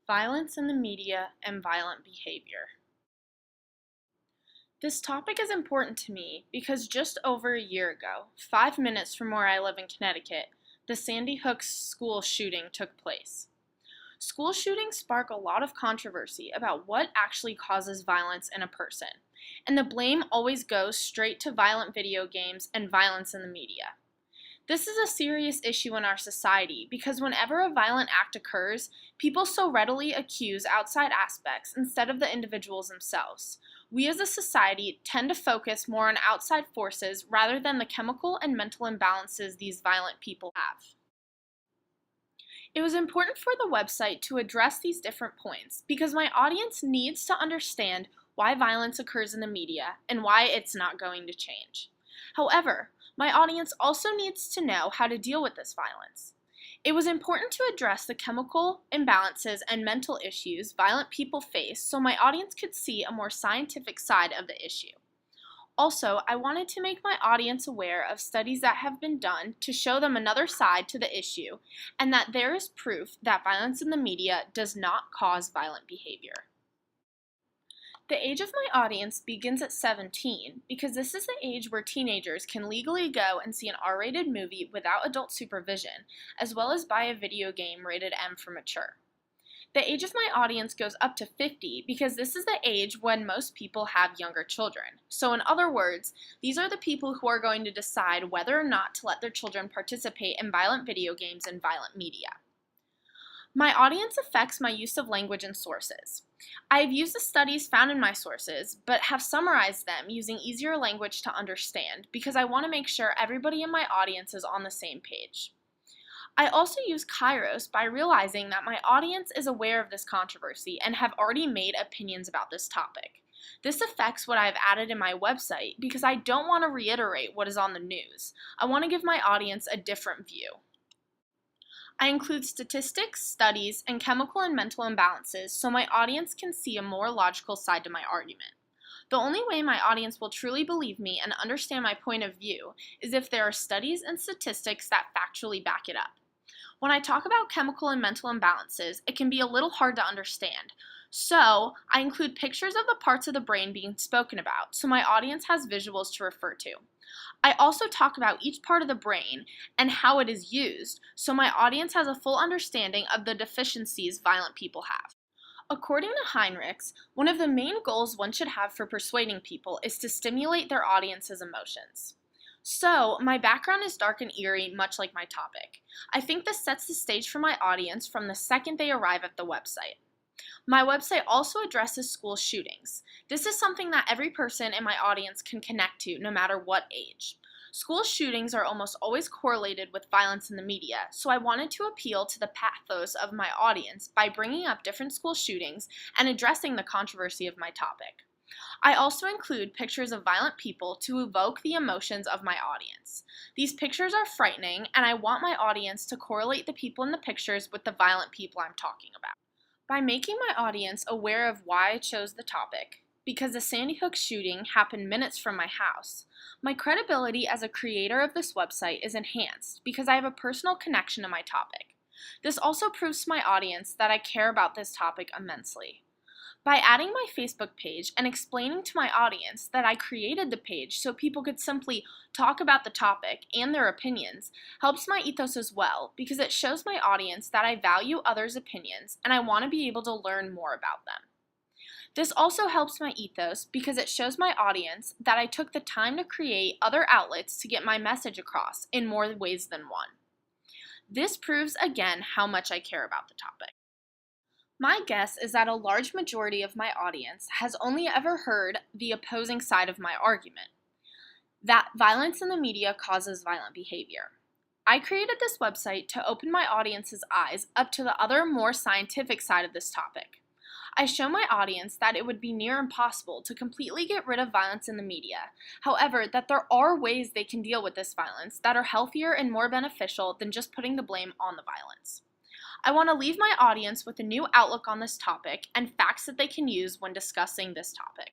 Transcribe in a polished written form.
Violence in the media and violent behavior. This topic is important to me because just over a year ago, 5 minutes from where I live in Connecticut, the Sandy Hook school shooting took place. School shootings spark a lot of controversy about what actually causes violence in a person, and the blame always goes straight to violent video games and violence in the media. This is a serious issue in our society because whenever a violent act occurs, people so readily accuse outside aspects instead of the individuals themselves. We as a society tend to focus more on outside forces rather than the chemical and mental imbalances these violent people have. It was important for the website to address these different points because my audience needs to understand why violence occurs in the media and why it's not going to change. However, my audience also needs to know how to deal with this violence. It was important to address the chemical imbalances and mental issues violent people face so my audience could see a more scientific side of the issue. Also, I wanted to make my audience aware of studies that have been done to show them another side to the issue and that there is proof that violence in the media does not cause violent behavior. The age of my audience begins at 17 because this is the age where teenagers can legally go and see an R-rated movie without adult supervision, as well as buy a video game rated M for mature. The age of my audience goes up to 50 because this is the age when most people have younger children. So in other words, these are the people who are going to decide whether or not to let their children participate in violent video games and violent media. My audience affects my use of language and sources. I have used the studies found in my sources, but have summarized them using easier language to understand because I want to make sure everybody in my audience is on the same page. I also use Kairos by realizing that my audience is aware of this controversy and have already made opinions about this topic. This affects what I've added in my website because I don't want to reiterate what is on the news. I want to give my audience a different view. I include statistics, studies, and chemical and mental imbalances so my audience can see a more logical side to my argument. The only way my audience will truly believe me and understand my point of view is if there are studies and statistics that factually back it up. When I talk about chemical and mental imbalances, it can be a little hard to understand. So, I include pictures of the parts of the brain being spoken about so my audience has visuals to refer to. I also talk about each part of the brain and how it is used so my audience has a full understanding of the deficiencies violent people have. According to Heinrichs, one of the main goals one should have for persuading people is to stimulate their audience's emotions. So, my background is dark and eerie, much like my topic. I think this sets the stage for my audience from the second they arrive at the website. My website also addresses school shootings. This is something that every person in my audience can connect to, no matter what age. School shootings are almost always correlated with violence in the media, so I wanted to appeal to the pathos of my audience by bringing up different school shootings and addressing the controversy of my topic. I also include pictures of violent people to evoke the emotions of my audience. These pictures are frightening, and I want my audience to correlate the people in the pictures with the violent people I'm talking about. By making my audience aware of why I chose the topic, because the Sandy Hook shooting happened minutes from my house, my credibility as a creator of this website is enhanced because I have a personal connection to my topic. This also proves to my audience that I care about this topic immensely. By adding my Facebook page and explaining to my audience that I created the page so people could simply talk about the topic and their opinions helps my ethos as well because it shows my audience that I value others' opinions and I want to be able to learn more about them. This also helps my ethos because it shows my audience that I took the time to create other outlets to get my message across in more ways than one. This proves again how much I care about the topic. My guess is that a large majority of my audience has only ever heard the opposing side of my argument, that violence in the media causes violent behavior. I created this website to open my audience's eyes up to the other, more scientific side of this topic. I show my audience that it would be near impossible to completely get rid of violence in the media. However, that there are ways they can deal with this violence that are healthier and more beneficial than just putting the blame on the violence. I want to leave my audience with a new outlook on this topic and facts that they can use when discussing this topic.